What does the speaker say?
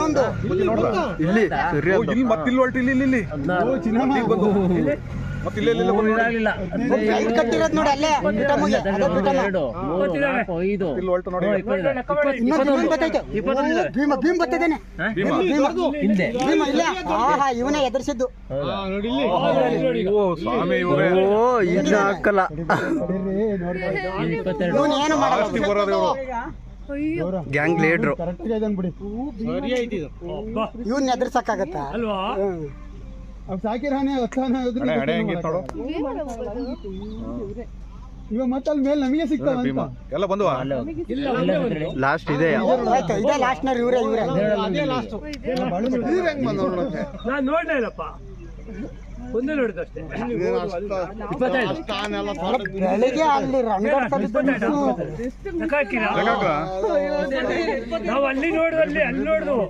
ನೋಡ್ರ ಇಲ್ಲಿ ಸರಿ ಓ, ಇಲ್ಲಿ ಮತ್ತೆ ಇಲ್ಲಿ ಹೊಲ್ಟು ಇಲ್ಲಿ ಬಂದು ಮತ್ತೆ ಇಲ್ಲ ಕಟ್ಟಿರೋದು ನೋಡಿ ಅಲ್ಲೇ ಇಲ್ಲಿ ಹೊಲ್ಟು ನೋಡಿ ಭೀಮ ಭೀಮ್ ಬರ್ತಿದ್ದೇನೆ ಭೀಮ ಇಲ್ಲ ಆಹಾ ಇವನೇ ಎದುರಿಸಿದ್ದು ಓ ಸ್ವಾಮಿ ಇವರೇ ಓ ಇನ್ನ ಹಾಕಲ್ಲ ಇವನು ಏನು ಜಾಸ್ತಿ ಬರೋದು ಇವರು ಗ್ಯಾಂಗ್ ಲೀಡ್ರು ಇವನ್ ಎದುರ್ಸಕ್ಕಾಗತ್ತ ಸಾಕಿರಾನೆ ಹಣೆ ಹೆಂಗಿತ್ತು ನೋಡು ಇವಾಗ ಮತ್ತೆ ಅಲ್ಲಿ ಮೇಲೆ ನಮಗೆ ಸಿಗ್ತಾವ ಭೀಮ ಎಲ್ಲ ಬಂದುವ ಲಾಸ್ಟ್ ಇದೆ ಆಯ್ತು ಇದೇ ಲಾಸ್ಟ್ ನಲ್ಲಿ ಇವರೇ ನಾನು ನೋಡ್ಲೇ ಇಲ್ಲಪ್ಪ ಒಂದೇ ನೋಡಿದ ಅಷ್ಟೇ ಬೆಳಿಗ್ಗೆ ಅಲ್ಲಿ ನಾವು ಅಲ್ಲಿ ನೋಡಿದ್ವಿ ಅಲ್ಲಿ ನೋಡಿದ್ವು